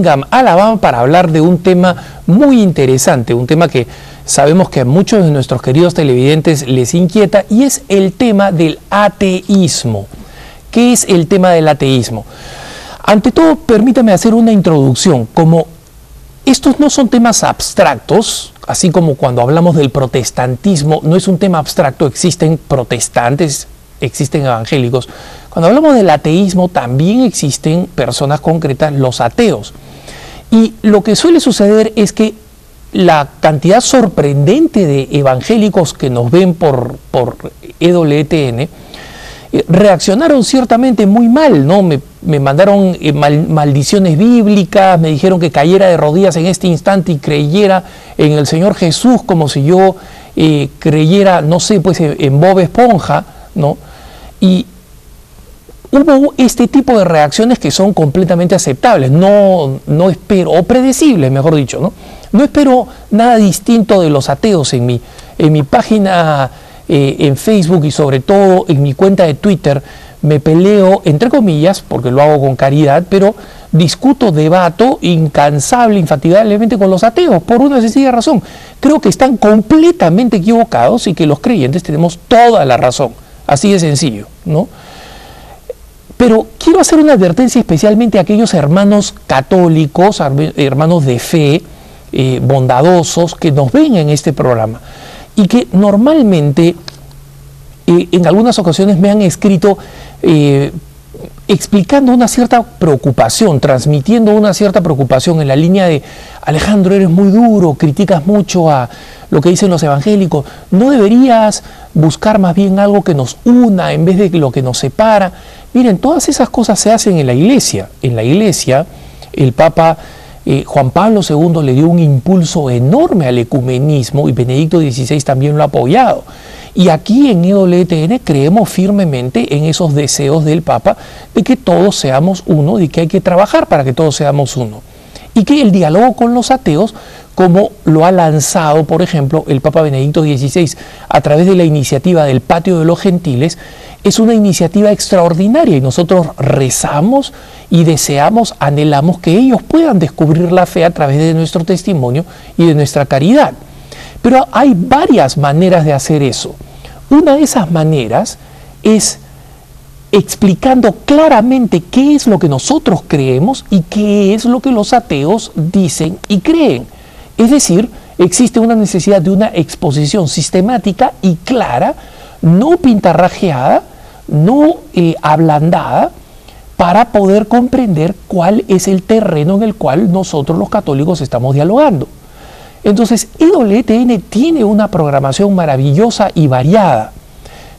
Birmingham, Alabama, para hablar de un tema muy interesante, un tema que sabemos que a muchos de nuestros queridos televidentes les inquieta, y es el tema del ateísmo. ¿Qué es el tema del ateísmo? Ante todo, permítame hacer una introducción. Como estos no son temas abstractos, así como cuando hablamos del protestantismo, no es un tema abstracto, existen protestantes, existen evangélicos. Cuando hablamos del ateísmo, también existen personas concretas, los ateos. Y lo que suele suceder es que la cantidad sorprendente de evangélicos que nos ven por EWTN reaccionaron ciertamente muy mal, ¿no? Me mandaron maldiciones bíblicas, me dijeron que cayera de rodillas en este instante y creyera en el Señor Jesús como si yo creyera, no sé, pues en Bob Esponja, ¿no? Y hubo este tipo de reacciones que son completamente aceptables, no espero, o predecibles, mejor dicho, ¿no? No espero nada distinto de los ateos en mi página en Facebook y sobre todo en mi cuenta de Twitter. Me peleo, entre comillas, porque lo hago con caridad, pero discuto, debato incansable, infatigablemente con los ateos, por una sencilla razón. Creo que están completamente equivocados y que los creyentes tenemos toda la razón. Así de sencillo, ¿no? Pero quiero hacer una advertencia especialmente a aquellos hermanos católicos, hermanos de fe, bondadosos, que nos ven en este programa y que normalmente en algunas ocasiones me han escrito explicando una cierta preocupación, transmitiendo una cierta preocupación en la línea de: Alejandro, eres muy duro, criticas mucho a lo que dicen los evangélicos, ¿no deberías buscar más bien algo que nos una en vez de lo que nos separa? Miren, todas esas cosas se hacen en la iglesia. En la iglesia, el Papa Juan Pablo II le dio un impulso enorme al ecumenismo y Benedicto XVI también lo ha apoyado. Y aquí en EWTN creemos firmemente en esos deseos del Papa de que todos seamos uno, de que hay que trabajar para que todos seamos uno. Y que el diálogo con los ateos, como lo ha lanzado, por ejemplo, el Papa Benedicto XVI a través de la iniciativa del Patio de los Gentiles, es una iniciativa extraordinaria y nosotros rezamos y deseamos, anhelamos que ellos puedan descubrir la fe a través de nuestro testimonio y de nuestra caridad. Pero hay varias maneras de hacer eso. Una de esas maneras es explicando claramente qué es lo que nosotros creemos y qué es lo que los ateos dicen y creen. Es decir, existe una necesidad de una exposición sistemática y clara, no pintarrajeada, no ablandada, para poder comprender cuál es el terreno en el cual nosotros los católicos estamos dialogando. Entonces, EWTN tiene una programación maravillosa y variada.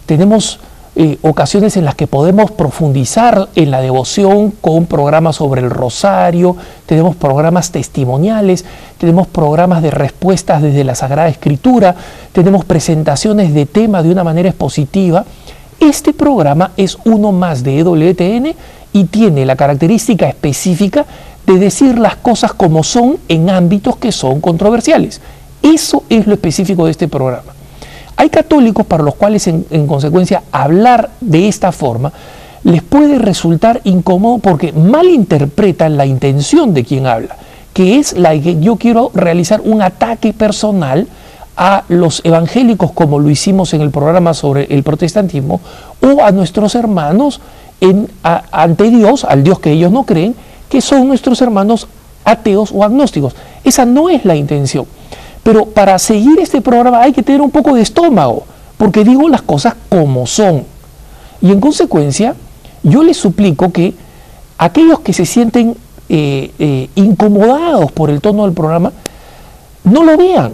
Tenemos ocasiones en las que podemos profundizar en la devoción con programas sobre el rosario, tenemos programas testimoniales, tenemos programas de respuestas desde la Sagrada Escritura, tenemos presentaciones de tema de una manera expositiva. Este programa es uno más de EWTN y tiene la característica específica de decir las cosas como son en ámbitos que son controversiales. Eso es lo específico de este programa. Hay católicos para los cuales en consecuencia hablar de esta forma les puede resultar incómodo porque malinterpretan la intención de quien habla, que es la de que yo quiero realizar un ataque personal a los evangélicos, como lo hicimos en el programa sobre el protestantismo, o a nuestros hermanos ante Dios, al Dios que ellos no creen, que son nuestros hermanos ateos o agnósticos. Esa no es la intención. Pero para seguir este programa hay que tener un poco de estómago, porque digo las cosas como son. Y en consecuencia, yo les suplico que aquellos que se sienten incomodados por el tono del programa, no lo vean.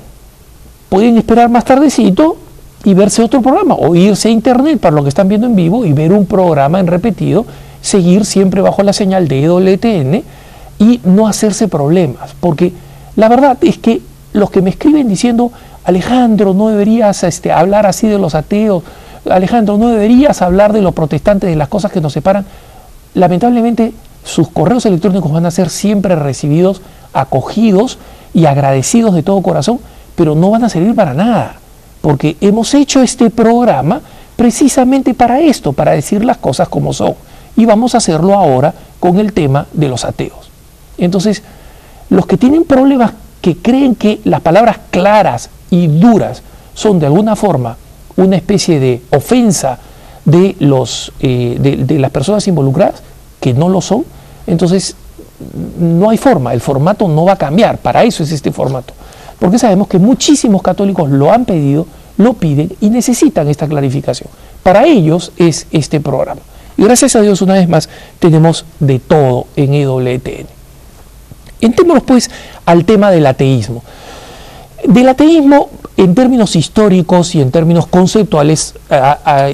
Pueden esperar más tardecito y verse otro programa, o irse a internet para lo que están viendo en vivo y ver un programa en repetido, seguir siempre bajo la señal de EWTN y no hacerse problemas, porque la verdad es que los que me escriben diciendo: Alejandro, no deberías hablar así de los ateos, Alejandro, no deberías hablar de los protestantes, de las cosas que nos separan, lamentablemente sus correos electrónicos van a ser siempre recibidos, acogidos y agradecidos de todo corazón, pero no van a servir para nada, porque hemos hecho este programa precisamente para esto, para decir las cosas como son, y vamos a hacerlo ahora con el tema de los ateos. Entonces, Los que tienen problemas que creen que las palabras claras y duras son de alguna forma una especie de ofensa de las personas involucradas, que no lo son, entonces no hay forma, el formato no va a cambiar, para eso es este formato. Porque sabemos que muchísimos católicos lo han pedido, lo piden y necesitan esta clarificación. Para ellos es este programa. Y gracias a Dios, una vez más, tenemos de todo en EWTN. Entrémonos pues al tema del ateísmo. Del ateísmo, en términos históricos y en términos conceptuales,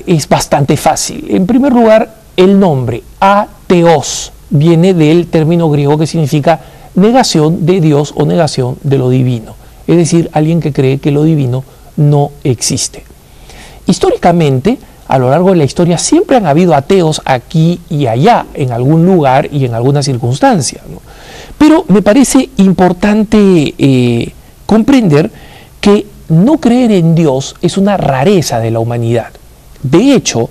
es bastante fácil. En primer lugar, el nombre, ateos, viene del término griego que significa negación de Dios o negación de lo divino. Es decir, alguien que cree que lo divino no existe. Históricamente, a lo largo de la historia, siempre han habido ateos aquí y allá, en algún lugar y en alguna circunstancia, ¿no? Pero me parece importante comprender que no creer en Dios es una rareza de la humanidad. De hecho,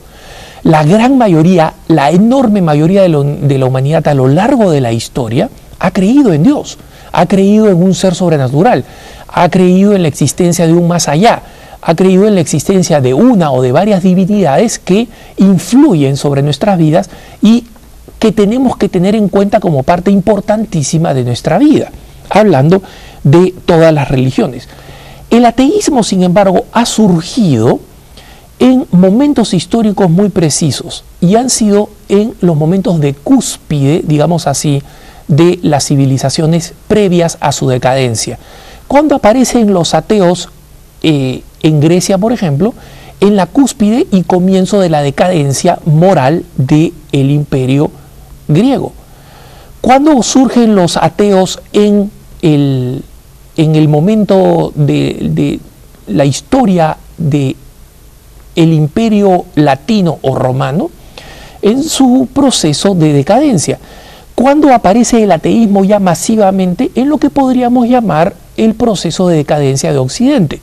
la gran mayoría, la enorme mayoría de la humanidad a lo largo de la historia ha creído en Dios, ha creído en un ser sobrenatural, ha creído en la existencia de un más allá, ha creído en la existencia de una o de varias divinidades que influyen sobre nuestras vidas y que tenemos que tener en cuenta como parte importantísima de nuestra vida, hablando de todas las religiones. El ateísmo, sin embargo, ha surgido en momentos históricos muy precisos y han sido en los momentos de cúspide, digamos así, de las civilizaciones previas a su decadencia. Cuando aparecen los ateos en Grecia, por ejemplo, en la cúspide y comienzo de la decadencia moral del imperio griego. Cuando surgen los ateos en el momento de la historia del imperio latino o romano, en su proceso de decadencia. Cuando aparece el ateísmo ya masivamente en lo que podríamos llamar el proceso de decadencia de Occidente.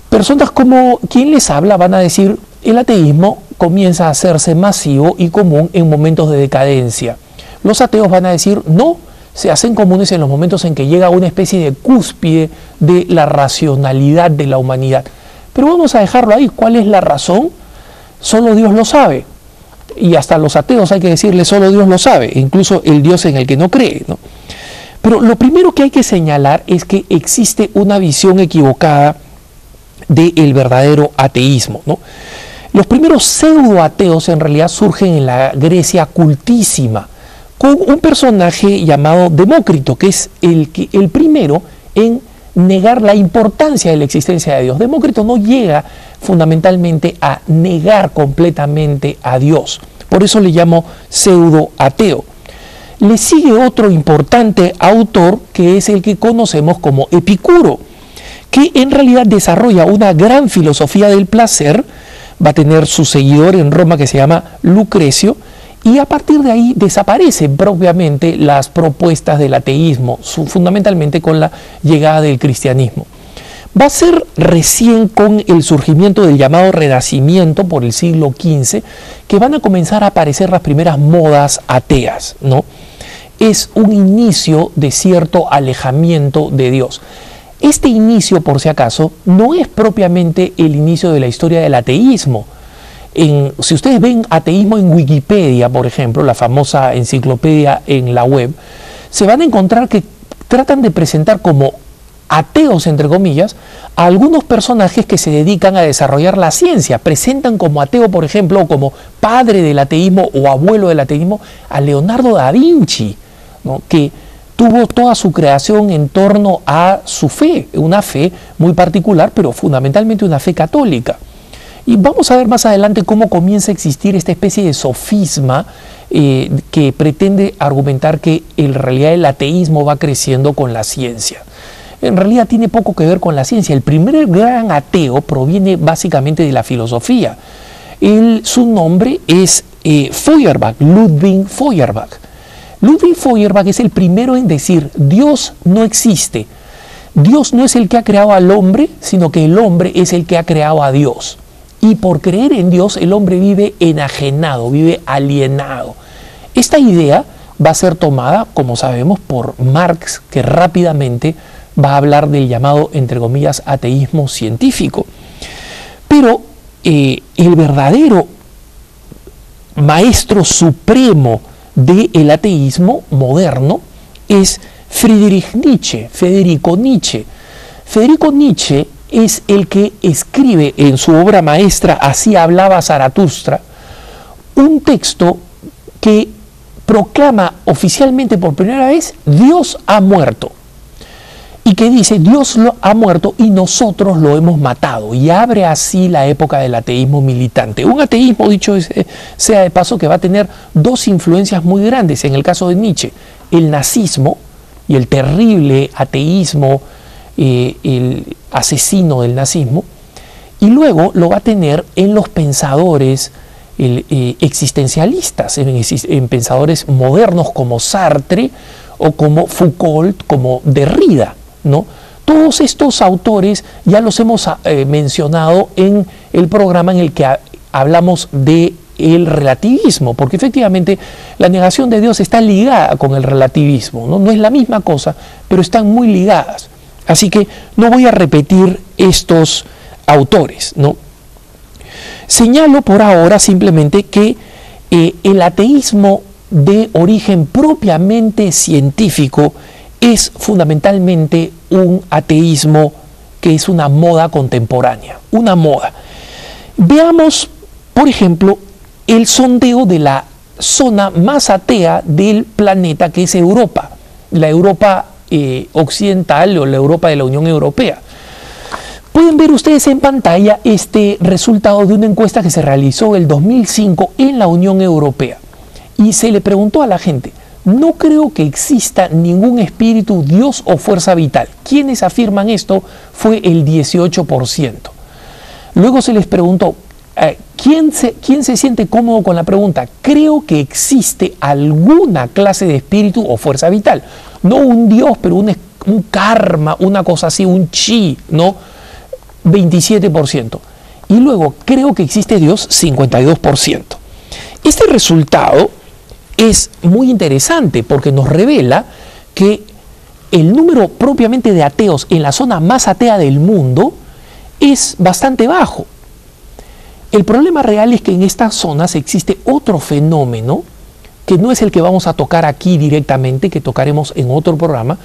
Personas como quien les habla van a decir, el ateísmo comienza a hacerse masivo y común en momentos de decadencia. Los ateos van a decir, no, se hacen comunes en los momentos en que llega una especie de cúspide de la racionalidad de la humanidad. Pero vamos a dejarlo ahí. ¿Cuál es la razón? Solo Dios lo sabe. Y hasta los ateos hay que decirle, solo Dios lo sabe, incluso el Dios en el que no cree, ¿no? Pero lo primero que hay que señalar es que existe una visión equivocada del verdadero ateísmo, ¿no? Los primeros pseudo-ateos en realidad surgen en la Grecia cultísima, con un personaje llamado Demócrito, que es el primero en negar la importancia de la existencia de Dios. Demócrito no llega fundamentalmente a negar completamente a Dios, por eso le llamo pseudo-ateo. Le sigue otro importante autor que es el que conocemos como Epicuro, que en realidad desarrolla una gran filosofía del placer, va a tener su seguidor en Roma que se llama Lucrecio, y a partir de ahí desaparecen propiamente las propuestas del ateísmo, fundamentalmente con la llegada del cristianismo. Va a ser recién con el surgimiento del llamado Renacimiento por el siglo XV que van a comenzar a aparecer las primeras modas ateas, ¿no? Es un inicio de cierto alejamiento de Dios. Este inicio, por si acaso, no es propiamente el inicio de la historia del ateísmo. Si ustedes ven ateísmo en Wikipedia, por ejemplo, la famosa enciclopedia en la web, se van a encontrar que tratan de presentar como ateos, entre comillas, a algunos personajes que se dedican a desarrollar la ciencia. Presentan como ateo, por ejemplo, o como padre del ateísmo o abuelo del ateísmo, a Leonardo da Vinci, ¿no? Que tuvo toda su creación en torno a su fe, una fe muy particular, pero fundamentalmente una fe católica. Y vamos a ver más adelante cómo comienza a existir esta especie de sofisma que pretende argumentar que en realidad el ateísmo va creciendo con la ciencia. En realidad tiene poco que ver con la ciencia. El primer gran ateo proviene básicamente de la filosofía. Su nombre es Feuerbach, Ludwig Feuerbach. Ludwig Feuerbach es el primero en decir, Dios no existe. Dios no es el que ha creado al hombre, sino que el hombre es el que ha creado a Dios. Y por creer en Dios, el hombre vive enajenado, vive alienado. Esta idea va a ser tomada, como sabemos, por Marx, que rápidamente va a hablar del llamado, entre comillas, ateísmo científico. Pero el verdadero maestro supremo del ateísmo moderno es Federico Nietzsche. Federico Nietzsche es el que escribe en su obra maestra Así hablaba Zaratustra, un texto que proclama oficialmente por primera vez Dios ha muerto, y que dice Dios ha muerto y nosotros lo hemos matado, y abre así la época del ateísmo militante. Un ateísmo, dicho sea de paso, que va a tener dos influencias muy grandes en el caso de Nietzsche: el nazismo y el terrible ateísmo, el asesino del nazismo, y luego lo va a tener en los pensadores existencialistas, en pensadores modernos como Sartre o como Foucault, como Derrida, ¿no? Todos estos autores ya los hemos mencionado en el programa en el que hablamos de el relativismo, porque efectivamente la negación de Dios está ligada con el relativismo, ¿no? No es la misma cosa, pero están muy ligadas. Así que no voy a repetir estos autores, ¿no? Señalo por ahora simplemente que el ateísmo de origen propiamente científico es fundamentalmente un ateísmo que es una moda contemporánea, una moda. Veamos, por ejemplo, el sondeo de la zona más atea del planeta, que es Europa, la Europa occidental o la Europa de la Unión Europea. Pueden ver ustedes en pantalla este resultado de una encuesta que se realizó en el 2005 en la Unión Europea, y se le preguntó a la gente: no creo que exista ningún espíritu, Dios o fuerza vital. Quienes afirman esto fue el 18%. Luego se les preguntó: ¿quién se siente cómodo con la pregunta? Creo que existe alguna clase de espíritu o fuerza vital. No un Dios, pero un karma, una cosa así, un chi, ¿no? 27%. Y luego, creo que existe Dios, 52%. Este resultado es muy interesante porque nos revela que el número propiamente de ateos en la zona más atea del mundo es bastante bajo. El problema real es que en estas zonas existe otro fenómeno que no es el que vamos a tocar aquí directamente, que tocaremos en otro programa.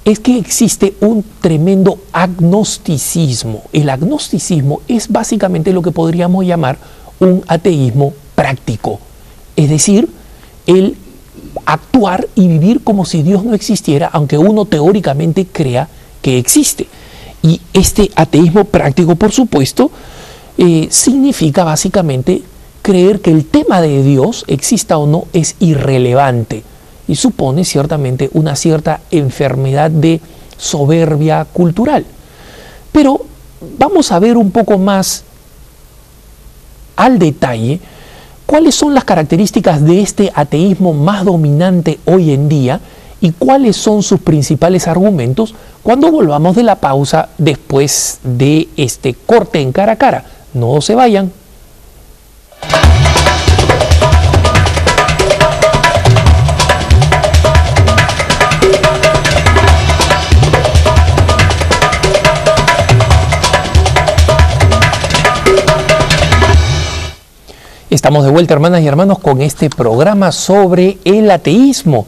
Es que existe un tremendo agnosticismo. El agnosticismo es básicamente lo que podríamos llamar un ateísmo práctico, es decir, el actuar y vivir como si Dios no existiera, aunque uno teóricamente crea que existe. Y este ateísmo práctico, por supuesto, significa básicamente creer que el tema de Dios, exista o no, es irrelevante, y supone ciertamente una cierta enfermedad de soberbia cultural. Pero vamos a ver un poco más al detalle cuáles son las características de este ateísmo más dominante hoy en día y cuáles son sus principales argumentos cuando volvamos de la pausa después de este corte en cara a cara. No se vayan. Estamos de vuelta, hermanas y hermanos, con este programa sobre el ateísmo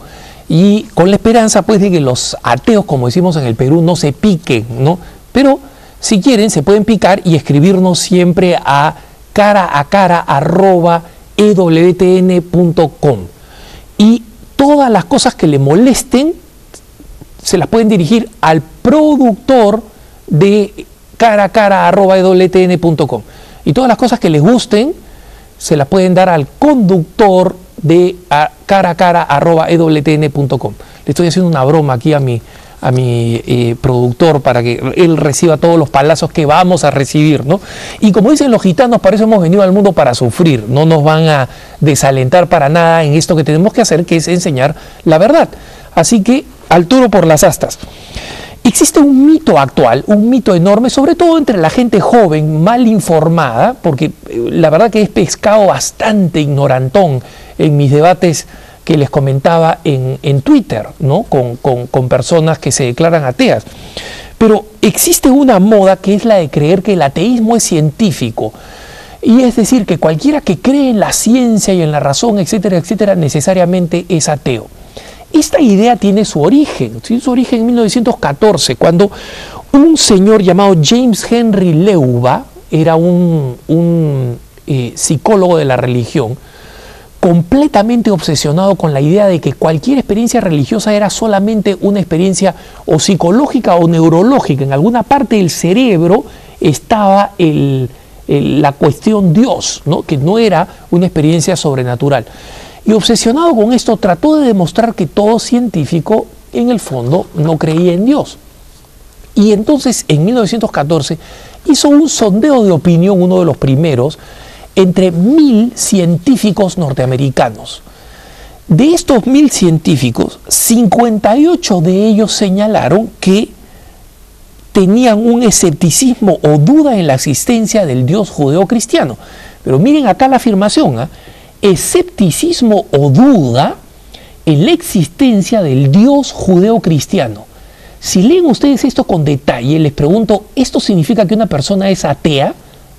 y con la esperanza, pues, de que los ateos, como decimos en el Perú, no se piquen, ¿no? Pero si quieren, se pueden picar y escribirnos siempre a caracara@ewtn.com, y todas las cosas que le molesten se las pueden dirigir al productor de caracara@ewtn.com, y todas las cosas que les gusten se las pueden dar al conductor de caracara@ewtn.com. Le estoy haciendo una broma aquí a mi productor para que él reciba todos los palazos que vamos a recibir, ¿no? Y como dicen los gitanos, para eso hemos venido al mundo, para sufrir. No nos van a desalentar para nada en esto que tenemos que hacer, que es enseñar la verdad. Así que al toro por las astas. Existe un mito actual, un mito enorme, sobre todo entre la gente joven, mal informada, porque la verdad que he pescado bastante ignorantón en mis debates que les comentaba en Twitter, ¿no? Con personas que se declaran ateas. Pero existe una moda que es la de creer que el ateísmo es científico. Y es decir, que cualquiera que cree en la ciencia y en la razón, etcétera, etcétera, necesariamente es ateo. Esta idea tiene su origen, ¿sí? Su origen en 1914, cuando un señor llamado James Henry Leuba, era un psicólogo de la religión, completamente obsesionado con la idea de que cualquier experiencia religiosa era solamente una experiencia o psicológica o neurológica. En alguna parte del cerebro estaba la cuestión Dios, ¿no? Que no era una experiencia sobrenatural. Y obsesionado con esto, trató de demostrar que todo científico, en el fondo, no creía en Dios. Y entonces, en 1914, hizo un sondeo de opinión, uno de los primeros, entre 1000 científicos norteamericanos. De estos 1000 científicos, 58 de ellos señalaron que tenían un escepticismo o duda en la existencia del Dios judeocristiano. Pero miren acá la afirmación, ¿eh? Escepticismo o duda en la existencia del Dios judeocristiano. Si leen ustedes esto con detalle, les pregunto, ¿esto significa que una persona es atea?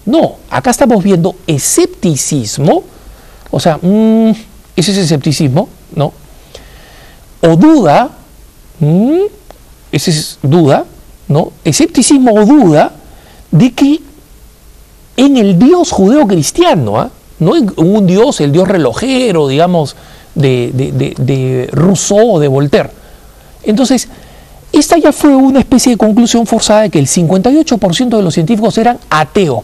No, acá estamos viendo escepticismo, o sea, ¿ese es escepticismo? No. O duda, ese es duda, ¿no? Escepticismo o duda de que en el Dios judeocristiano, ¿eh? No en un Dios, el Dios relojero, digamos, de Rousseau o de Voltaire. Entonces, esta ya fue una especie de conclusión forzada de que el 58% de los científicos eran ateos,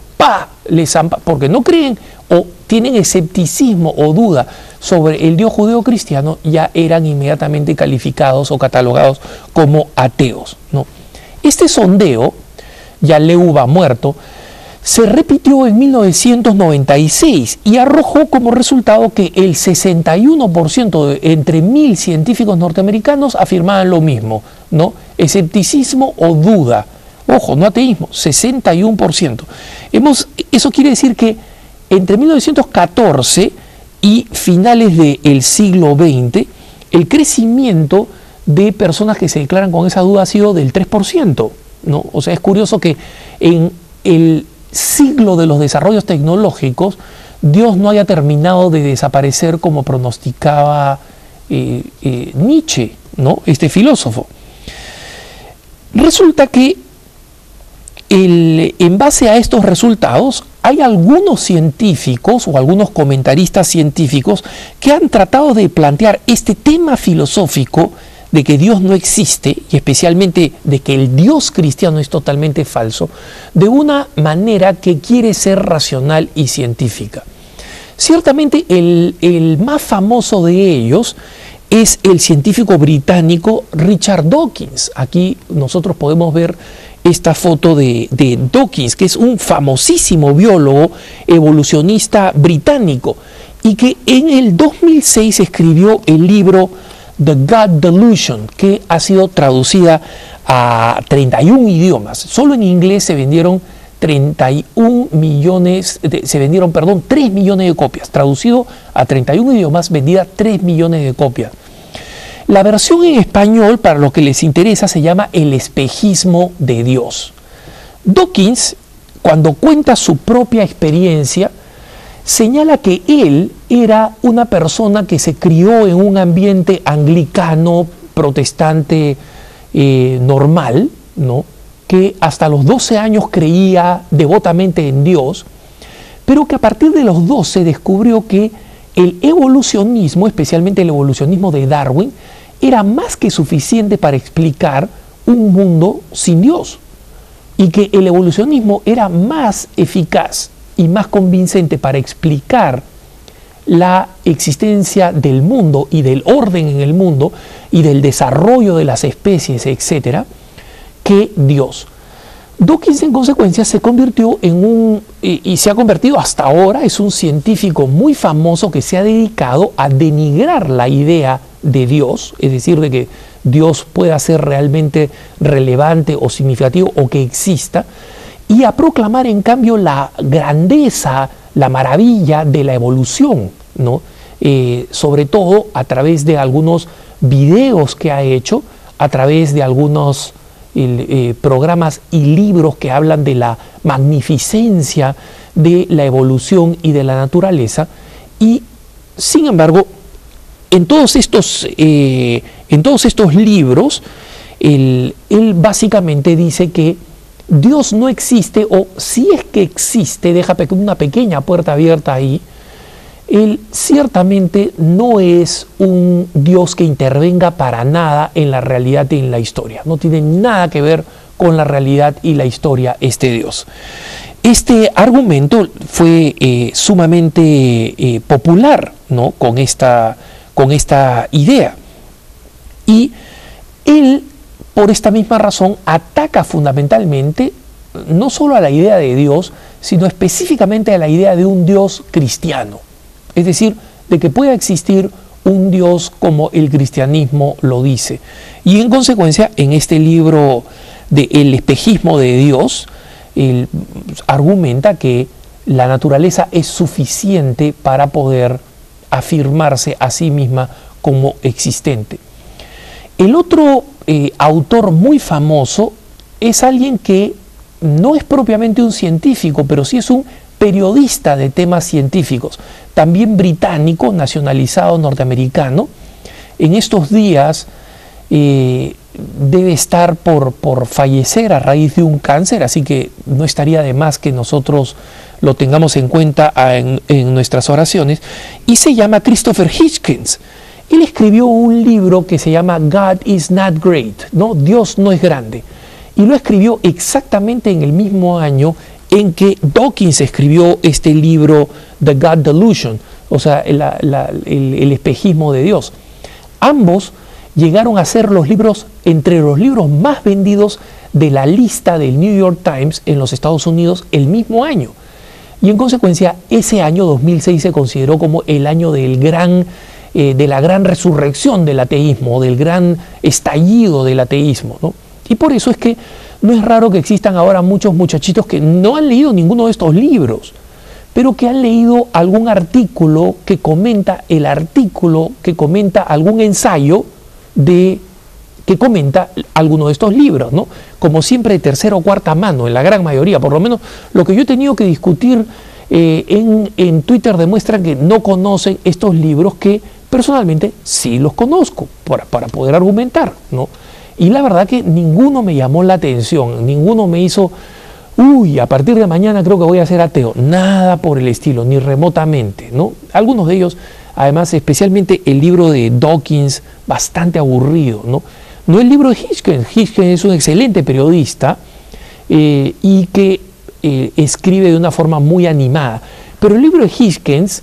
porque no creen o tienen escepticismo o duda sobre el Dios judeo-cristiano, ya eran inmediatamente calificados o catalogados como ateos, ¿no? Este sondeo, ya Leuba muerto, se repitió en 1996 y arrojó como resultado que el 61% entre 1000 científicos norteamericanos afirmaban lo mismo, ¿no? Escepticismo o duda. Ojo, no ateísmo, 61%. Eso quiere decir que entre 1914 y finales del siglo XX, el crecimiento de personas que se declaran con esa duda ha sido del 3%, ¿no? O sea, es curioso que en el siglo de los desarrollos tecnológicos, Dios no haya terminado de desaparecer como pronosticaba Nietzsche, ¿no? Este filósofo. Resulta que en base a estos resultados, hay algunos científicos o algunos comentaristas científicos que han tratado de plantear este tema filosófico de que Dios no existe, y especialmente de que el Dios cristiano es totalmente falso, de una manera que quiere ser racional y científica. Ciertamente el más famoso de ellos es el científico británico Richard Dawkins. Aquí nosotros podemos ver esta foto de Dawkins, que es un famosísimo biólogo evolucionista británico, y que en el 2006 escribió el libro The God Delusion, que ha sido traducida a 31 idiomas. Solo en inglés se vendieron 3 millones de copias. Traducido a 31 idiomas, vendida 3 millones de copias. La versión en español, para lo que les interesa, se llama El espejismo de Dios. Dawkins, cuando cuenta su propia experiencia, señala que él era una persona que se crió en un ambiente anglicano, protestante, normal, ¿no? Que hasta los 12 años creía devotamente en Dios, pero que a partir de los 12 descubrió que el evolucionismo, especialmente el evolucionismo de Darwin, era más que suficiente para explicar un mundo sin Dios, y que el evolucionismo era más eficaz y más convincente para explicar la existencia del mundo y del orden en el mundo y del desarrollo de las especies, etcétera, que Dios. Dawkins, en consecuencia, se convirtió en y se ha convertido hasta ahora, es un científico muy famoso que se ha dedicado a denigrar la idea de Dios, es decir, de que Dios pueda ser realmente relevante o significativo o que exista, y a proclamar en cambio la grandeza, la maravilla de la evolución, ¿no? sobre todo a través de algunos videos que ha hecho, a través de algunos programas y libros que hablan de la magnificencia de la evolución y de la naturaleza. Y sin embargo, en todos estos libros, él básicamente dice que Dios no existe, o si es que existe, deja una pequeña puerta abierta ahí. Él ciertamente no es un Dios que intervenga para nada en la realidad y en la historia. No tiene nada que ver con la realidad y la historia este Dios. Este argumento fue sumamente popular, ¿no?, con esta idea. Y él, por esta misma razón, ataca fundamentalmente no solo a la idea de Dios, sino específicamente a la idea de un Dios cristiano. Es decir, de que pueda existir un Dios como el cristianismo lo dice. Y en consecuencia, en este libro de El espejismo de Dios, él argumenta que la naturaleza es suficiente para poder afirmarse a sí misma como existente. El otro autor muy famoso es alguien que no es propiamente un científico, pero sí es un periodista de temas científicos, también británico, nacionalizado norteamericano. En estos días debe estar por fallecer a raíz de un cáncer, así que no estaría de más que nosotros lo tengamos en cuenta en nuestras oraciones, y se llama Christopher Hitchens. Él escribió un libro que se llama God is not great, ¿no? Dios no es grande, y lo escribió exactamente en el mismo año en que Dawkins escribió este libro The God Delusion, o sea, el espejismo de Dios. Ambos llegaron a ser entre los libros más vendidos de la lista del New York Times en los Estados Unidos el mismo año. Y en consecuencia, ese año 2006 se consideró como el año de la gran resurrección del ateísmo, del gran estallido del ateísmo, ¿no? Y por eso es que no es raro que existan ahora muchos muchachitos que no han leído ninguno de estos libros, pero que han leído algún artículo que comenta algún ensayo que comenta alguno de estos libros, ¿no? Como siempre de tercera o cuarta mano, en la gran mayoría. Por lo menos lo que yo he tenido que discutir en Twitter demuestra que no conocen estos libros, que personalmente sí los conozco para poder argumentar, ¿no? Y la verdad que ninguno me llamó la atención, ninguno me hizo, uy, a partir de mañana creo que voy a ser ateo. Nada por el estilo, ni remotamente, ¿no? Algunos de ellos, además, especialmente el libro de Dawkins, bastante aburrido, ¿no? No el libro de Hitchens. Hitchens es un excelente periodista y que escribe de una forma muy animada. Pero el libro de Hitchens,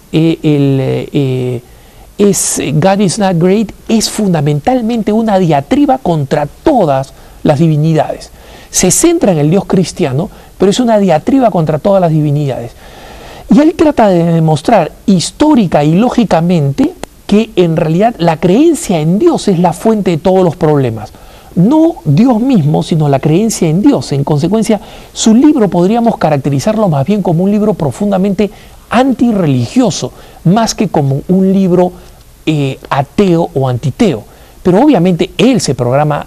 God is not great, es fundamentalmente una diatriba contra todas las divinidades. Se centra en el Dios cristiano, pero es una diatriba contra todas las divinidades. Y él trata de demostrar histórica y lógicamente que en realidad la creencia en Dios es la fuente de todos los problemas. No Dios mismo, sino la creencia en Dios. En consecuencia, su libro podríamos caracterizarlo más bien como un libro profundamente antirreligioso, más que como un libro ateo o antiteo. Pero obviamente él se proclama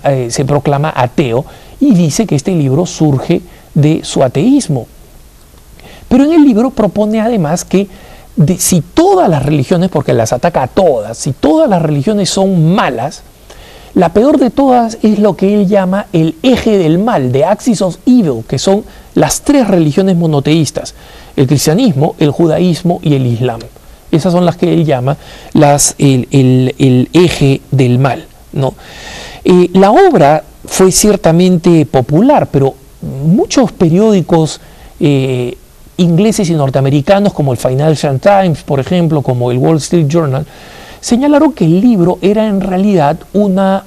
ateo y dice que este libro surge de su ateísmo. Pero en el libro propone además que si todas las religiones, porque las ataca a todas, si todas las religiones son malas, la peor de todas es lo que él llama el eje del mal, the axis of evil, que son las tres religiones monoteístas: el cristianismo, el judaísmo y el islam. Esas son las que él llama el eje del mal, ¿no? La obra fue ciertamente popular, pero muchos periódicos ingleses y norteamericanos, como el Financial Times, por ejemplo, como el Wall Street Journal, señalaron que el libro era en realidad una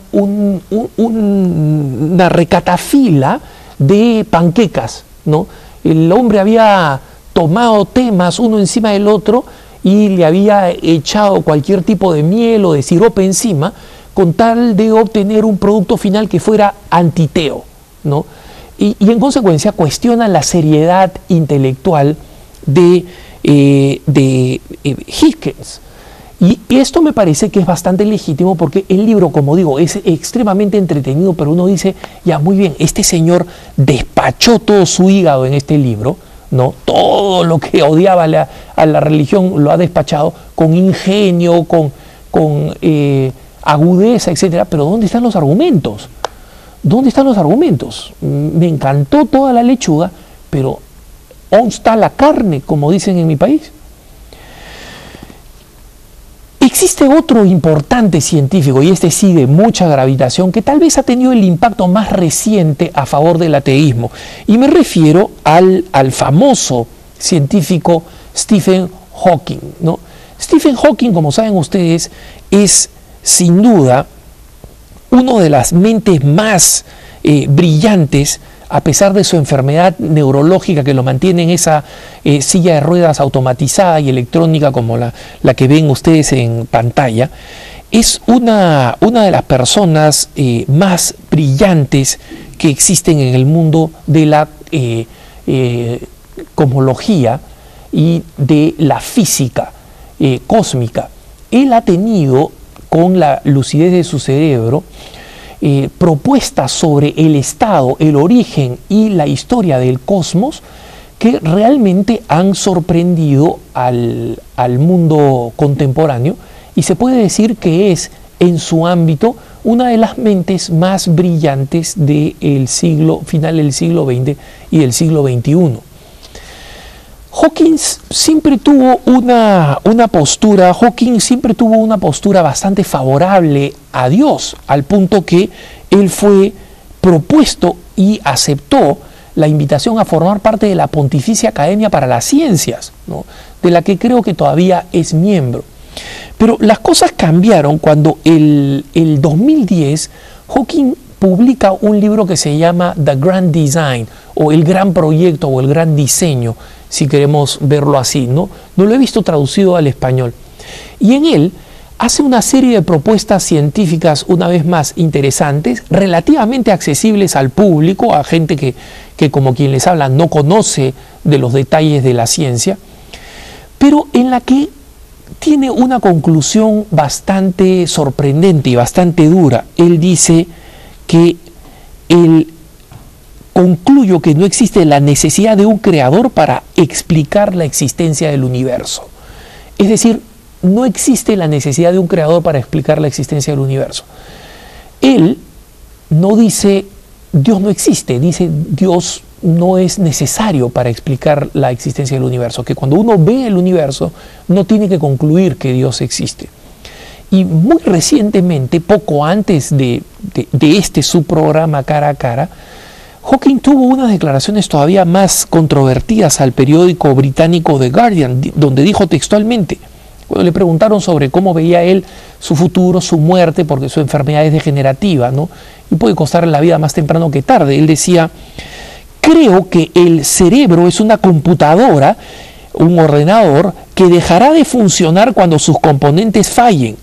recatafila de panquecas, ¿no? El hombre había tomado temas uno encima del otro y le había echado cualquier tipo de miel o de sirope encima, con tal de obtener un producto final que fuera antiteo, ¿no? Y en consecuencia cuestiona la seriedad intelectual de Hitchens. Y esto me parece que es bastante legítimo porque el libro, como digo, es extremadamente entretenido, pero uno dice, ya muy bien, este señor despachó todo su hígado en este libro, ¿no? Todo lo que odiaba a la religión lo ha despachado con ingenio, con agudeza, etcétera. Pero ¿dónde están los argumentos? ¿Dónde están los argumentos? Me encantó toda la lechuga, pero ¿dónde está la carne, como dicen en mi país? Existe otro importante científico, y este sí de mucha gravitación, que tal vez ha tenido el impacto más reciente a favor del ateísmo. Y me refiero al famoso científico Stephen Hawking, ¿no? Stephen Hawking, como saben ustedes, es sin duda una de las mentes más brillantes, a pesar de su enfermedad neurológica que lo mantiene en esa silla de ruedas automatizada y electrónica como la que ven ustedes en pantalla. Es una de las personas más brillantes que existen en el mundo de la cosmología y de la física cósmica. Él ha tenido, con la lucidez de su cerebro, propuestas sobre el estado, el origen y la historia del cosmos que realmente han sorprendido al mundo contemporáneo, y se puede decir que es en su ámbito una de las mentes más brillantes del final del siglo XX y del siglo XXI. Hawking siempre tuvo una postura bastante favorable a Dios, al punto que él fue propuesto y aceptó la invitación a formar parte de la Pontificia Academia para las Ciencias, ¿no? De la que creo que todavía es miembro. Pero las cosas cambiaron cuando el 2010 Hawking publica un libro que se llama The Grand Design, o El Gran Proyecto, o El Gran Diseño, si queremos verlo así, ¿no? No lo he visto traducido al español. Y en él hace una serie de propuestas científicas, una vez más, interesantes, relativamente accesibles al público, a gente que como quien les habla no conoce de los detalles de la ciencia, pero en la que tiene una conclusión bastante sorprendente y bastante dura. Él dice que concluyo que no existe la necesidad de un creador para explicar la existencia del universo. Es decir, no existe la necesidad de un creador para explicar la existencia del universo. Él no dice Dios no existe, dice Dios no es necesario para explicar la existencia del universo, que cuando uno ve el universo no tiene que concluir que Dios existe. Y muy recientemente, poco antes de este su programa Cara a Cara, Hawking tuvo unas declaraciones todavía más controvertidas al periódico británico The Guardian, donde dijo textualmente, cuando le preguntaron sobre cómo veía él su futuro, su muerte, porque su enfermedad es degenerativa, ¿no? Y puede costarle la vida más temprano que tarde, él decía, creo que el cerebro es una computadora, un ordenador, que dejará de funcionar cuando sus componentes fallen.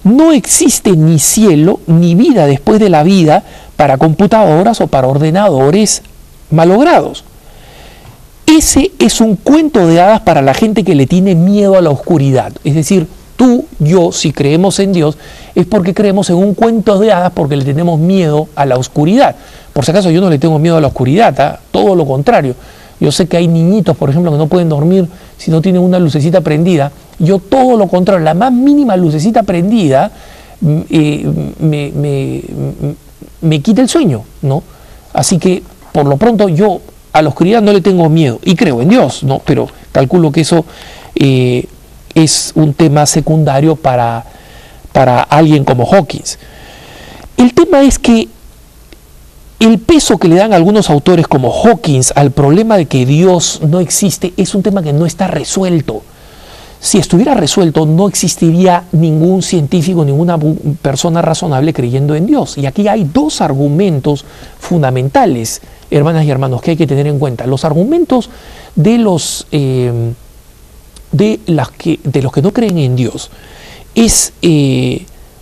No existe ni cielo ni vida después de la vida para computadoras o para ordenadores malogrados. Ese es un cuento de hadas para la gente que le tiene miedo a la oscuridad. Es decir, tú, yo, si creemos en Dios, es porque creemos en un cuento de hadas porque le tenemos miedo a la oscuridad. Por si acaso yo no le tengo miedo a la oscuridad, ¿eh? Todo lo contrario. Yo sé que hay niñitos, por ejemplo, que no pueden dormir si no tienen una lucecita prendida. Yo todo lo contrario, la más mínima lucecita prendida me quita el sueño, ¿no? Así que, por lo pronto, yo a la oscuridad no le tengo miedo y creo en Dios, ¿no? Pero calculo que eso es un tema secundario para alguien como Hawking. El tema es que el peso que le dan algunos autores como Hawking al problema de que Dios no existe es un tema que no está resuelto. Si estuviera resuelto, no existiría ningún científico, ninguna persona razonable creyendo en Dios. Y aquí hay dos argumentos fundamentales, hermanas y hermanos, que hay que tener en cuenta. Los argumentos de los que no creen en Dios es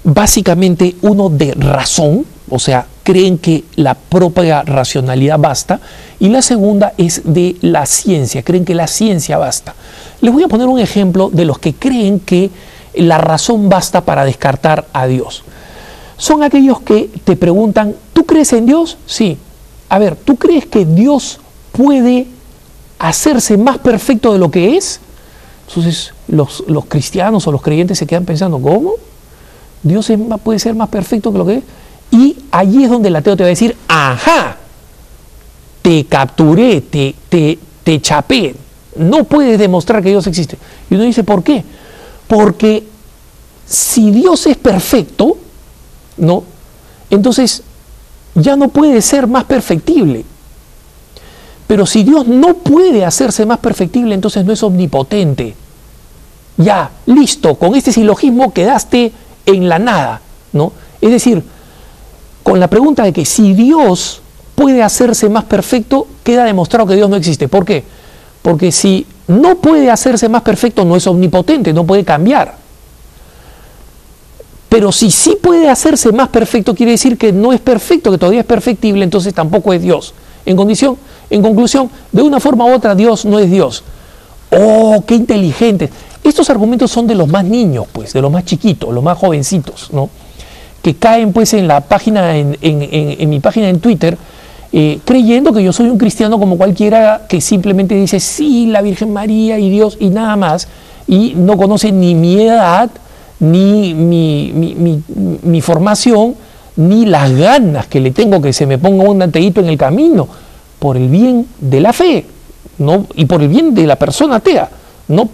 básicamente uno de razón, o sea, creen que la propia racionalidad basta, y la segunda es de la ciencia, creen que la ciencia basta. Les voy a poner un ejemplo de los que creen que la razón basta para descartar a Dios. Son aquellos que te preguntan, ¿tú crees en Dios? Sí. A ver, ¿tú crees que Dios puede hacerse más perfecto de lo que es? Entonces los cristianos o los creyentes se quedan pensando, ¿cómo? ¿Dios puede ser más perfecto que lo que es? Y allí es donde el ateo te va a decir, ajá, te capturé, te chapé, no puedes demostrar que Dios existe. Y uno dice, ¿por qué? Porque si Dios es perfecto, ¿no? Entonces ya no puede ser más perfectible. Pero si Dios no puede hacerse más perfectible, entonces no es omnipotente. Ya, listo, con este silogismo quedaste en la nada, ¿no? Es decir, con la pregunta de que si Dios puede hacerse más perfecto, queda demostrado que Dios no existe. ¿Por qué? Porque si no puede hacerse más perfecto, no es omnipotente, no puede cambiar. Pero si sí puede hacerse más perfecto, quiere decir que no es perfecto, que todavía es perfectible, entonces tampoco es Dios. En conclusión, de una forma u otra, Dios no es Dios. ¡Oh, qué inteligentes! Estos argumentos son de los más niños, pues, de los más chiquitos, los más jovencitos, ¿no? Que caen, pues, en la página, en mi página en Twitter, creyendo que yo soy un cristiano como cualquiera que simplemente dice, sí, la Virgen María y Dios y nada más, y no conoce ni mi edad, ni mi formación, ni las ganas que le tengo que se me ponga un ateíto en el camino, por el bien de la fe, ¿no? Y por el bien de la persona atea, no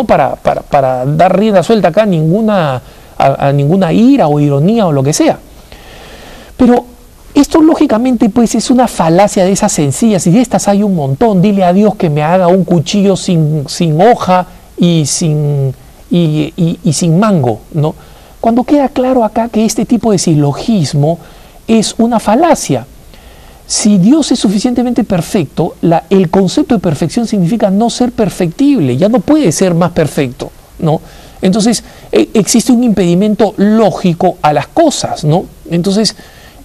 para dar rienda suelta acá a ninguna ira o ironía o lo que sea. Pero esto lógicamente pues es una falacia de esas sencillas, y de estas hay un montón. Dile a Dios que me haga un cuchillo sin hoja y sin mango, ¿no? Cuando queda claro acá que este tipo de silogismo es una falacia. Si Dios es suficientemente perfecto, el concepto de perfección significa no ser perfectible, ya no puede ser más perfecto, ¿no? Entonces existe un impedimento lógico a las cosas, ¿no? Entonces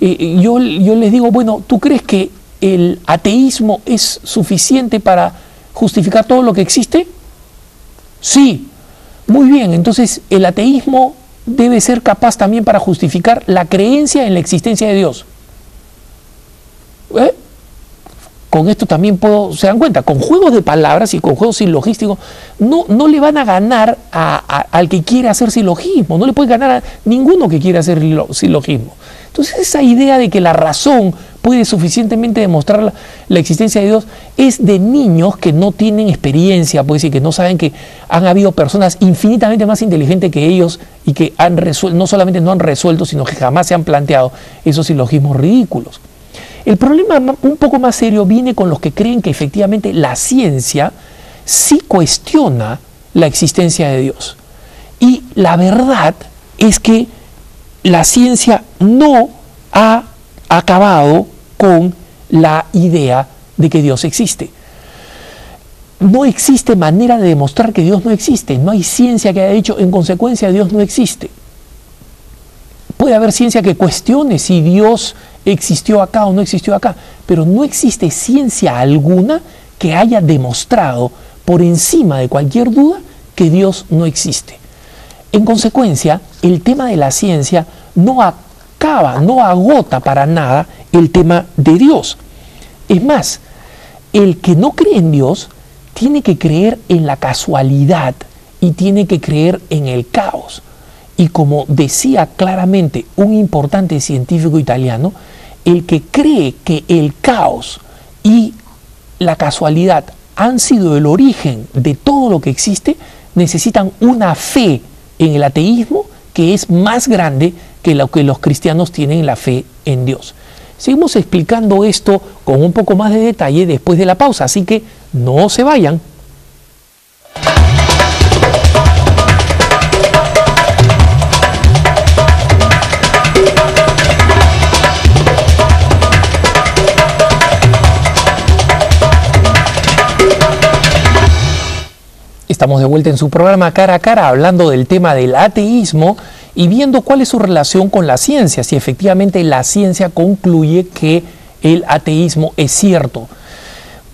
yo les digo, bueno, ¿tú crees que el ateísmo es suficiente para justificar todo lo que existe? Sí. Muy bien, entonces el ateísmo debe ser capaz también para justificar la creencia en la existencia de Dios. Con esto también se dan cuenta, con juegos de palabras y con juegos silogísticos, no le van a ganar al que quiere hacer silogismo, no le puede ganar a ninguno que quiere hacer silogismo. Entonces esa idea de que la razón puede suficientemente demostrar la existencia de Dios es de niños que no tienen experiencia, pues, y que no saben que han habido personas infinitamente más inteligentes que ellos y que no solamente no han resuelto, sino que jamás se han planteado esos silogismos ridículos. El problema un poco más serio viene con los que creen que efectivamente la ciencia sí cuestiona la existencia de Dios. Y la verdad es que la ciencia no ha acabado con la idea de que Dios existe. No existe manera de demostrar que Dios no existe. No hay ciencia que haya dicho, en consecuencia, Dios no existe. Puede haber ciencia que cuestione si Dios existió acá o no existió acá, pero no existe ciencia alguna que haya demostrado por encima de cualquier duda que Dios no existe. En consecuencia, el tema de la ciencia no agota para nada el tema de Dios. Es más, el que no cree en Dios tiene que creer en la casualidad y tiene que creer en el caos. Y como decía claramente un importante científico italiano, el que cree que el caos y la casualidad han sido el origen de todo lo que existe, necesitan una fe en el ateísmo que es más grande que lo que los cristianos tienen en la fe en Dios. Seguimos explicando esto con un poco más de detalle después de la pausa, así que no se vayan. Estamos de vuelta en su programa Cara a Cara, hablando del tema del ateísmo y viendo cuál es su relación con la ciencia, si efectivamente la ciencia concluye que el ateísmo es cierto.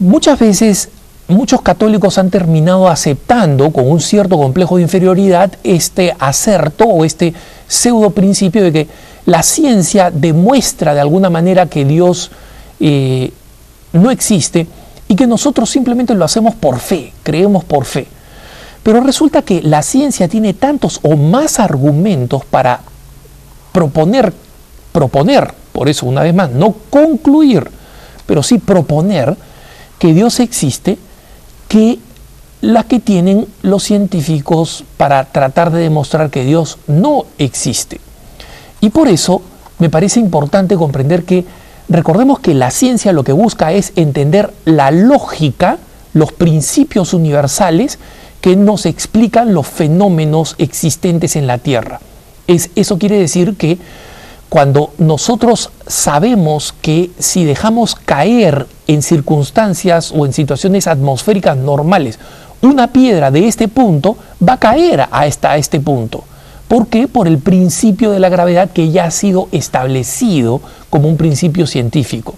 Muchas veces muchos católicos han terminado aceptando con un cierto complejo de inferioridad este acerto o este pseudo principio de que la ciencia demuestra de alguna manera que Dios no existe y que nosotros simplemente lo hacemos por fe, creemos por fe. Pero resulta que la ciencia tiene tantos o más argumentos para proponer, por eso una vez más, no concluir, pero sí proponer que Dios existe, que las que tienen los científicos para tratar de demostrar que Dios no existe. Y por eso me parece importante comprender que, recordemos que la ciencia lo que busca es entender la lógica, los principios universales que nos explican los fenómenos existentes en la Tierra. Eso quiere decir que cuando nosotros sabemos que si dejamos caer en circunstancias o en situaciones atmosféricas normales una piedra de este punto, va a caer hasta este punto. ¿Por qué? Por el principio de la gravedad que ya ha sido establecido como un principio científico.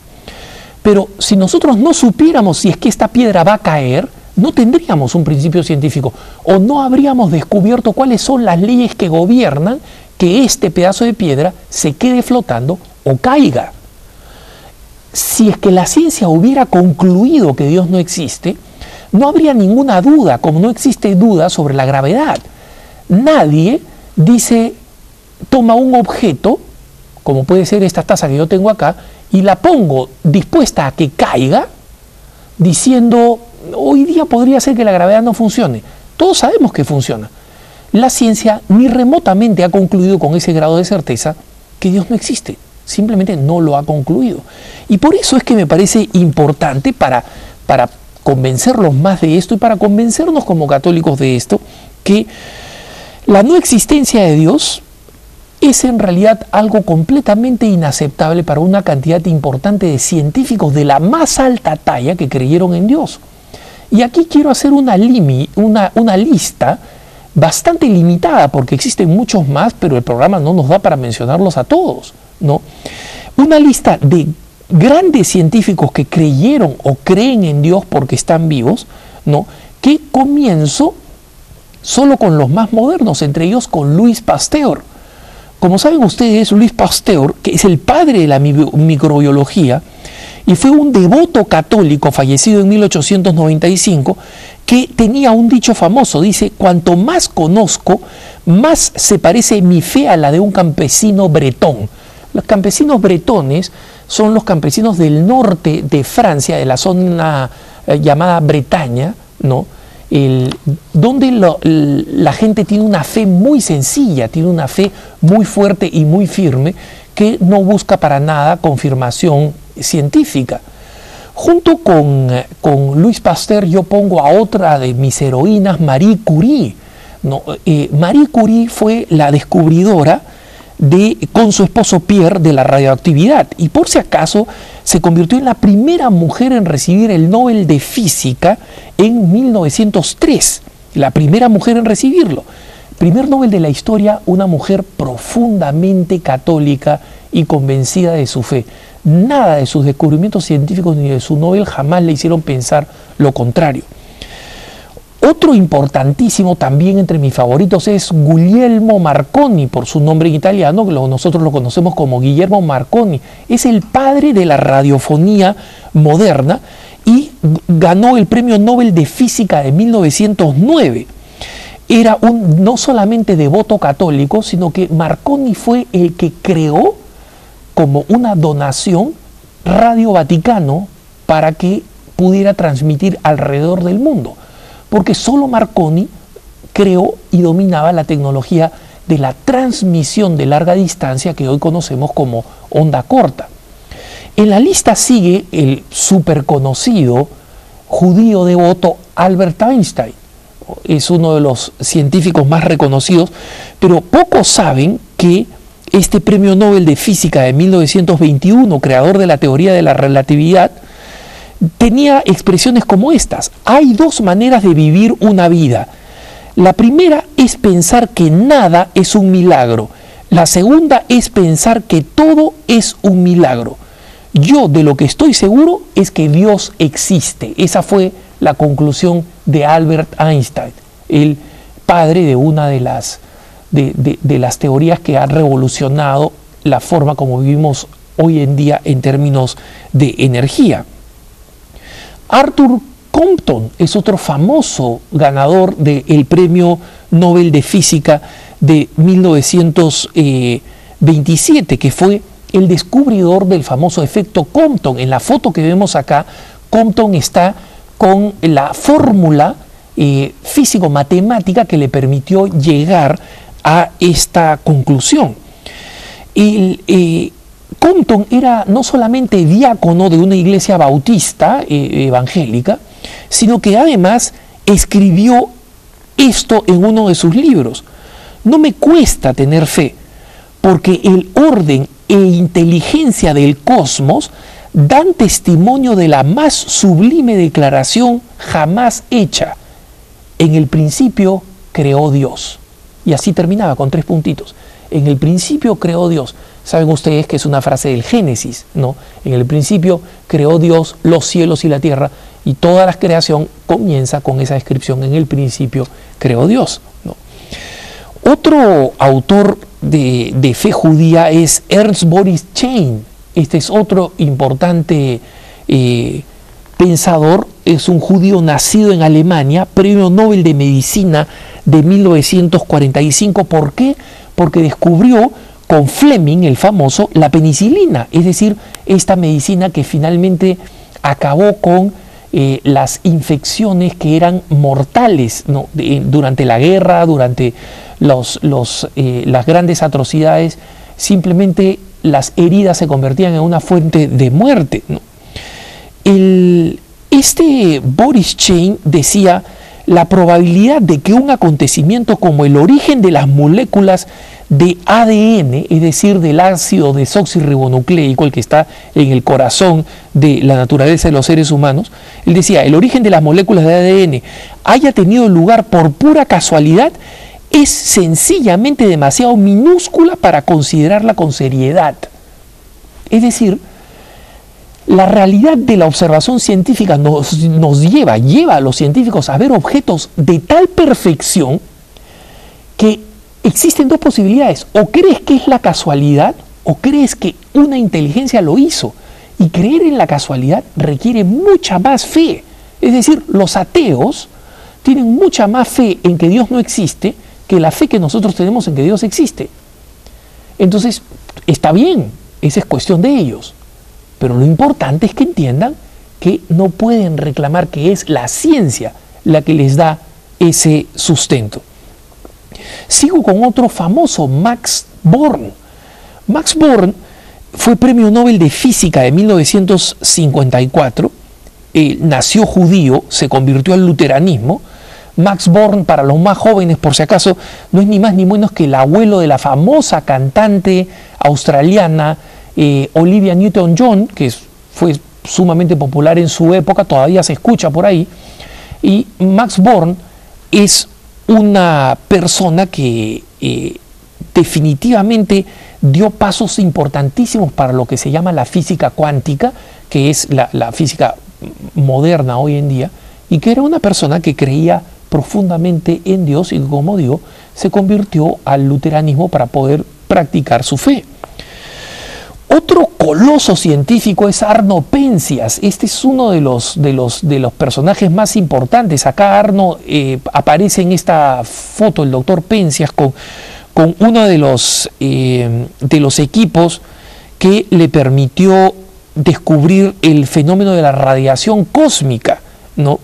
Pero si nosotros no supiéramos si es que esta piedra va a caer, no tendríamos un principio científico o no habríamos descubierto cuáles son las leyes que gobiernan que este pedazo de piedra se quede flotando o caiga. Si es que la ciencia hubiera concluido que Dios no existe, no habría ninguna duda, como no existe duda sobre la gravedad. Nadie dice, toma un objeto, como puede ser esta taza que yo tengo acá, y la pongo dispuesta a que caiga, diciendo, hoy día podría ser que la gravedad no funcione. Todos sabemos que funciona. La ciencia ni remotamente ha concluido con ese grado de certeza que Dios no existe. Simplemente no lo ha concluido. Y por eso es que me parece importante para convencerlos más de esto y para convencernos como católicos de esto, que la no existencia de Dios es en realidad algo completamente inaceptable para una cantidad importante de científicos de la más alta talla que creyeron en Dios. Y aquí quiero hacer una lista bastante limitada, porque existen muchos más, pero el programa no nos da para mencionarlos a todos, ¿no? Una lista de grandes científicos que creyeron o creen en Dios porque están vivos, ¿no? Que comienzo solo con los más modernos, entre ellos con Louis Pasteur. Como saben ustedes, Louis Pasteur, que es el padre de la microbiología, y fue un devoto católico fallecido en 1895, que tenía un dicho famoso, dice, cuanto más conozco, más se parece mi fe a la de un campesino bretón. Los campesinos bretones son los campesinos del norte de Francia, de la zona llamada Bretaña, ¿no? Donde la gente tiene una fe muy sencilla, tiene una fe muy fuerte y muy firme, que no busca para nada confirmación científica. Junto con Louis Pasteur yo pongo a otra de mis heroínas, Marie Curie, ¿no? Marie Curie fue la descubridora con su esposo Pierre de la radioactividad, y por si acaso se convirtió en la primera mujer en recibir el Nobel de Física en 1903, la primera mujer en recibirlo. Primer Nobel de la historia, una mujer profundamente católica y convencida de su fe. Nada de sus descubrimientos científicos ni de su Nobel jamás le hicieron pensar lo contrario. Otro importantísimo también entre mis favoritos es Guglielmo Marconi, por su nombre en italiano, que nosotros lo conocemos como Guillermo Marconi. Es el padre de la radiofonía moderna y ganó el Premio Nobel de Física de 1909. Era no solamente devoto católico, sino que Marconi fue el que creó como una donación Radio Vaticano para que pudiera transmitir alrededor del mundo, porque solo Marconi creó y dominaba la tecnología de la transmisión de larga distancia que hoy conocemos como onda corta. En la lista sigue el súper conocido judío devoto Albert Einstein. Es uno de los científicos más reconocidos, pero pocos saben que este Premio Nobel de Física de 1921, creador de la teoría de la relatividad, tenía expresiones como estas: hay dos maneras de vivir una vida. La primera es pensar que nada es un milagro. La segunda es pensar que todo es un milagro. Yo de lo que estoy seguro es que Dios existe. Esa fue la conclusión de Albert Einstein, el padre de una de las teorías que han revolucionado la forma como vivimos hoy en día en términos de energía. Arthur Compton es otro famoso ganador del Premio Nobel de Física de 1927, que fue el descubridor del famoso efecto Compton. En la foto que vemos acá, Compton está con la fórmula físico-matemática que le permitió llegar a esta conclusión. Compton era no solamente diácono de una iglesia bautista evangélica, sino que además escribió esto en uno de sus libros. No me cuesta tener fe, porque el orden e inteligencia del cosmos dan testimonio de la más sublime declaración jamás hecha. En el principio creó Dios. Y así terminaba con 3 puntitos. En el principio creó Dios. Saben ustedes que es una frase del Génesis, ¿no? En el principio creó Dios los cielos y la tierra, y toda la creación comienza con esa descripción: en el principio creó Dios, ¿no? Otro autor de fe judía es Ernst Boris Chain. Este es otro importante pensador, es un judío nacido en Alemania, Premio Nobel de Medicina de 1945. ¿Por qué? Porque descubrió con Fleming, el famoso, la penicilina, es decir, esta medicina que finalmente acabó con las infecciones que eran mortales, ¿no? Durante la guerra, durante las grandes atrocidades. Simplemente las heridas se convertían en una fuente de muerte, ¿no? Este Boris Chain decía: la probabilidad de que un acontecimiento como el origen de las moléculas de ADN, es decir, del ácido desoxirribonucleico, el que está en el corazón de la naturaleza de los seres humanos, él decía, el origen de las moléculas de ADN haya tenido lugar por pura casualidad, es sencillamente demasiado minúscula para considerarla con seriedad. Es decir, la realidad de la observación científica nos lleva a los científicos a ver objetos de tal perfección que existen 2 posibilidades: o crees que es la casualidad, o crees que una inteligencia lo hizo. Y creer en la casualidad requiere mucha más fe. Es decir, los ateos tienen mucha más fe en que Dios no existe que la fe que nosotros tenemos en que Dios existe. Entonces, está bien, esa es cuestión de ellos. Pero lo importante es que entiendan que no pueden reclamar que es la ciencia la que les da ese sustento. Sigo con otro famoso, Max Born. Max Born fue Premio Nobel de Física de 1954. Nació judío, se convirtió al luteranismo. Max Born, para los más jóvenes, por si acaso, no es ni más ni menos que el abuelo de la famosa cantante australiana Olivia Newton-John, que fue sumamente popular en su época, todavía se escucha por ahí. Y Max Born es una persona que definitivamente dio pasos importantísimos para lo que se llama la física cuántica, que es la física moderna hoy en día, y que era una persona que creía profundamente en Dios y, como digo, se convirtió al luteranismo para poder practicar su fe. Otro coloso científico es Arno Penzias. Este es uno de los personajes más importantes. Acá Arno aparece en esta foto, el doctor Penzias, con uno de los equipos que le permitió descubrir el fenómeno de la radiación cósmica, ¿no?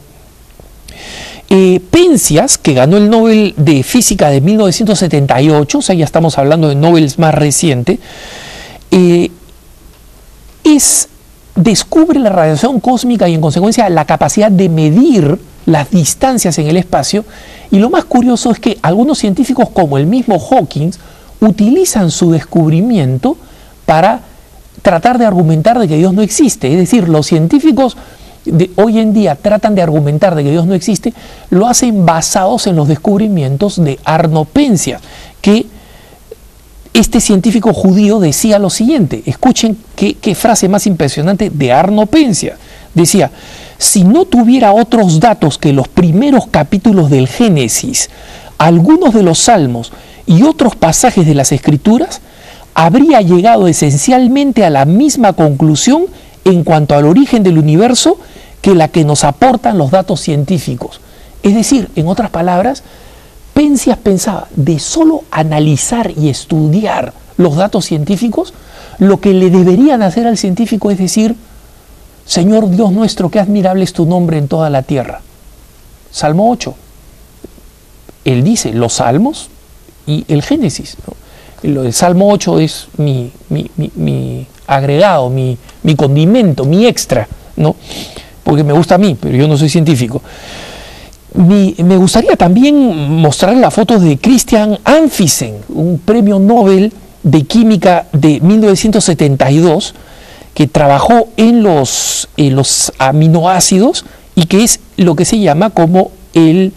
Penzias, que ganó el Nobel de Física de 1978, o sea, ya estamos hablando de Nobel más reciente, descubre la radiación cósmica y, en consecuencia, la capacidad de medir las distancias en el espacio. Y lo más curioso es que algunos científicos, como el mismo Hawking, utilizan su descubrimiento para tratar de argumentar de que Dios no existe. Es decir, los científicos de hoy en día tratan de argumentar de que Dios no existe, lo hacen basados en los descubrimientos de Arno Penzias, que este científico judío decía lo siguiente, escuchen qué frase más impresionante de Arno Penzias. Decía, si no tuviera otros datos que los primeros capítulos del Génesis, algunos de los Salmos y otros pasajes de las Escrituras, habría llegado esencialmente a la misma conclusión en cuanto al origen del universo que la que nos aportan los datos científicos. Es decir, en otras palabras, Penzias pensaba, de solo analizar y estudiar los datos científicos, lo que le deberían hacer al científico es decir, Señor Dios nuestro, qué admirable es tu nombre en toda la tierra. Salmo 8. Él dice los Salmos y el Génesis, ¿no? El Salmo 8 es mi agregado, mi condimento, mi extra, ¿no? Porque me gusta a mí, pero yo no soy científico. Me gustaría también mostrar la foto de Christian Amundsen, un premio Nobel de Química de 1972, que trabajó en los aminoácidos y que es lo que se llama como el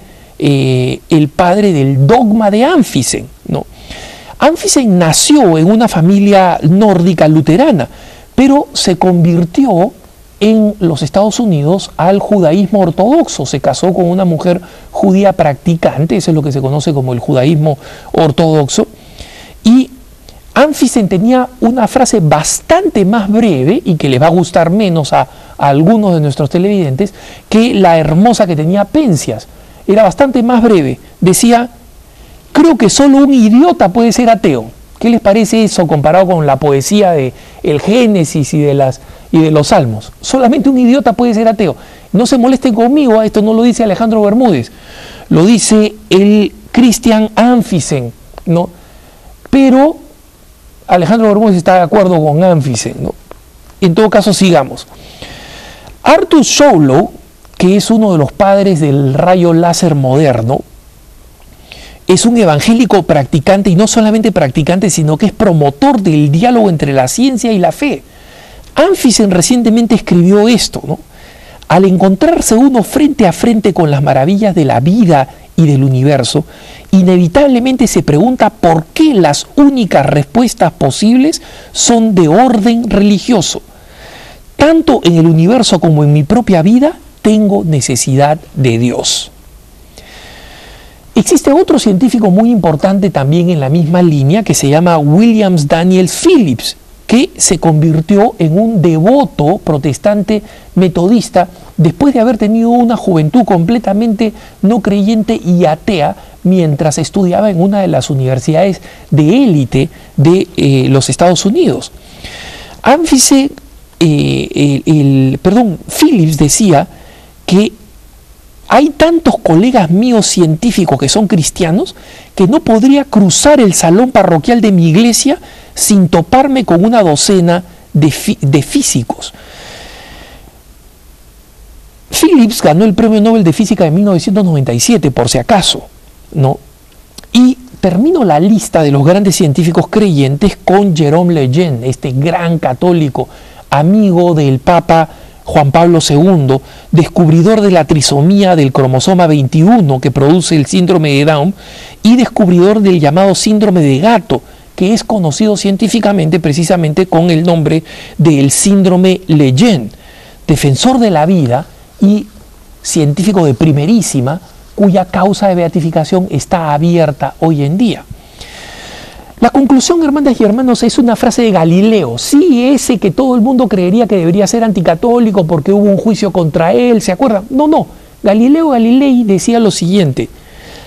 padre del dogma de Amundsen, ¿no? Amundsen nació en una familia nórdica luterana, pero se convirtió en los Estados Unidos al judaísmo ortodoxo. Se casó con una mujer judía practicante, eso es lo que se conoce como el judaísmo ortodoxo. Y Amundsen tenía una frase bastante más breve y que les va a gustar menos a algunos de nuestros televidentes que la hermosa que tenía Penzias. Era bastante más breve. Decía, creo que solo un idiota puede ser ateo. ¿Qué les parece eso comparado con la poesía de el Génesis y de los Salmos? Solamente un idiota puede ser ateo. No se molesten conmigo, esto no lo dice Alejandro Bermúdez, lo dice el Christian Amundsen, ¿no? Pero Alejandro Bermúdez está de acuerdo con Amundsen, ¿no? En todo caso, sigamos. Arthur Schawlow, que es uno de los padres del rayo láser moderno, es un evangélico practicante, y no solamente practicante, sino que es promotor del diálogo entre la ciencia y la fe. Amundsen recientemente escribió esto, ¿no? Al encontrarse uno frente a frente con las maravillas de la vida y del universo, inevitablemente se pregunta por qué las únicas respuestas posibles son de orden religioso. Tanto en el universo como en mi propia vida, tengo necesidad de Dios. Existe otro científico muy importante también en la misma línea que se llama William Daniel Phillips, que se convirtió en un devoto protestante metodista después de haber tenido una juventud completamente no creyente y atea mientras estudiaba en una de las universidades de élite de los Estados Unidos. Phillips decía que hay tantos colegas míos científicos que son cristianos que no podría cruzar el salón parroquial de mi iglesia sin toparme con una docena de físicos. Phillips ganó el Premio Nobel de Física de 1997, por si acaso, ¿no? Y termino la lista de los grandes científicos creyentes con Jerome Lejeune, este gran católico, amigo del Papa Juan Pablo II, descubridor de la trisomía del cromosoma 21 que produce el síndrome de Down y descubridor del llamado síndrome de gato, que es conocido científicamente precisamente con el nombre del síndrome Lejeune, defensor de la vida y científico de primerísima, cuya causa de beatificación está abierta hoy en día. La conclusión, hermanas y hermanos, es una frase de Galileo. Sí, ese que todo el mundo creería que debería ser anticatólico porque hubo un juicio contra él, ¿se acuerdan? No. Galileo Galilei decía lo siguiente: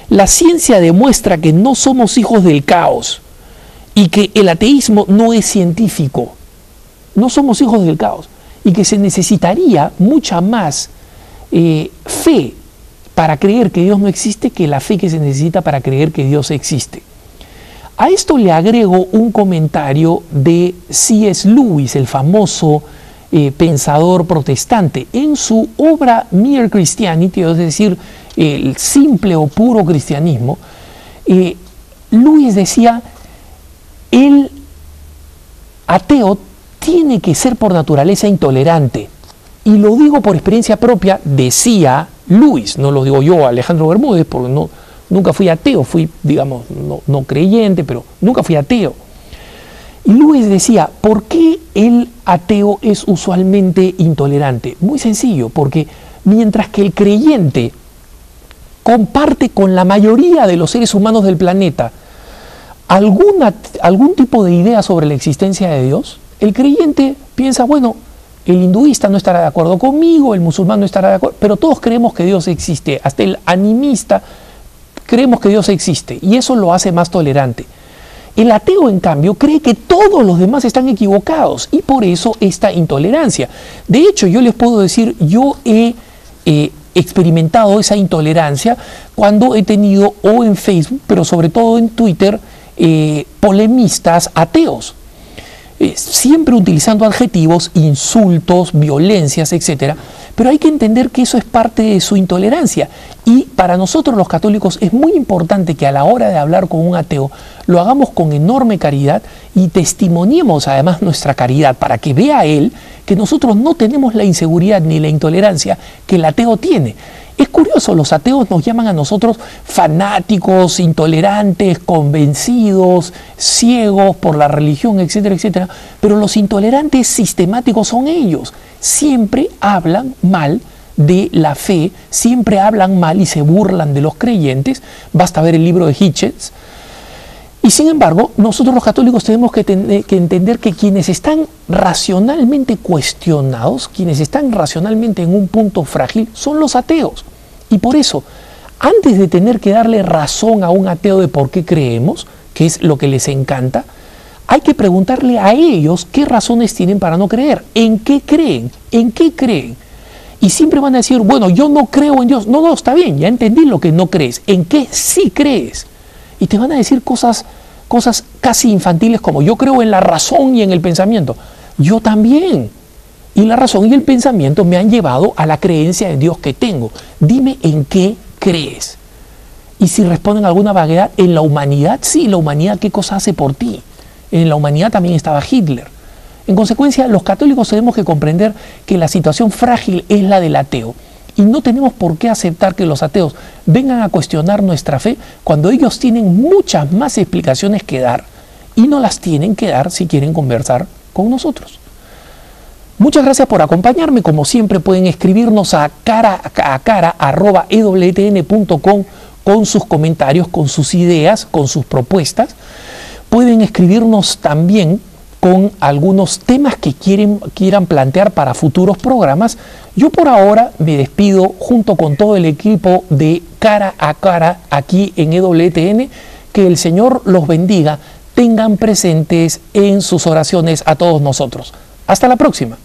la ciencia demuestra que no somos hijos del caos y que el ateísmo no es científico. No somos hijos del caos y que se necesitaría mucha más fe para creer que Dios no existe que la fe que se necesita para creer que Dios existe. A esto le agrego un comentario de C.S. Lewis, el famoso pensador protestante. En su obra Mere Christianity, es decir, el simple o puro cristianismo, Lewis decía, el ateo tiene que ser por naturaleza intolerante. Y lo digo por experiencia propia, decía Lewis, no lo digo yo, Alejandro Bermúdez, porque nunca fui ateo, fui, digamos, no creyente, pero nunca fui ateo. Y Lewis decía, ¿por qué el ateo es usualmente intolerante? Muy sencillo, porque mientras que el creyente comparte con la mayoría de los seres humanos del planeta algún tipo de idea sobre la existencia de Dios, el creyente piensa, bueno, el hinduista no estará de acuerdo conmigo, el musulmán no estará de acuerdo, pero todos creemos que Dios existe, hasta el animista creemos que Dios existe, y eso lo hace más tolerante. El ateo, en cambio, cree que todos los demás están equivocados, y por eso esta intolerancia. De hecho, yo les puedo decir, yo he experimentado esa intolerancia cuando he tenido, o en Facebook, pero sobre todo en Twitter, polemistas ateos. Siempre utilizando adjetivos, insultos, violencias, etc. Pero hay que entender que eso es parte de su intolerancia. Y para nosotros los católicos es muy importante que a la hora de hablar con un ateo lo hagamos con enorme caridad y testimoniemos además nuestra caridad para que vea él que nosotros no tenemos la inseguridad ni la intolerancia que el ateo tiene. Es curioso, los ateos nos llaman a nosotros fanáticos, intolerantes, convencidos, ciegos por la religión, etcétera, etcétera, pero los intolerantes sistemáticos son ellos. Siempre hablan mal de la fe, siempre hablan mal y se burlan de los creyentes. Basta ver el libro de Hitchens. Y sin embargo, nosotros los católicos tenemos que entender que quienes están racionalmente cuestionados, quienes están racionalmente en un punto frágil, son los ateos. Y por eso, antes de tener que darle razón a un ateo de por qué creemos, que es lo que les encanta, hay que preguntarle a ellos qué razones tienen para no creer, en qué creen, en qué creen. Y siempre van a decir, bueno, yo no creo en Dios. No, está bien, ya entendí lo que no crees, en qué sí crees. Y te van a decir cosas casi infantiles como yo creo en la razón y en el pensamiento. Yo también. Y la razón y el pensamiento me han llevado a la creencia en Dios que tengo. Dime en qué crees. Y si responden alguna vaguedad, en la humanidad, sí, la humanidad, ¿qué cosa hace por ti? En la humanidad también estaba Hitler. En consecuencia, los católicos tenemos que comprender que la situación frágil es la del ateo. Y no tenemos por qué aceptar que los ateos vengan a cuestionar nuestra fe cuando ellos tienen muchas más explicaciones que dar y no las tienen que dar si quieren conversar con nosotros. Muchas gracias por acompañarme. Como siempre pueden escribirnos a cara@ewtn.com con sus comentarios, con sus ideas, con sus propuestas. Pueden escribirnos también con algunos temas que quieran plantear para futuros programas. Yo por ahora me despido junto con todo el equipo de Cara a Cara aquí en EWTN. Que el Señor los bendiga, tengan presentes en sus oraciones a todos nosotros. Hasta la próxima.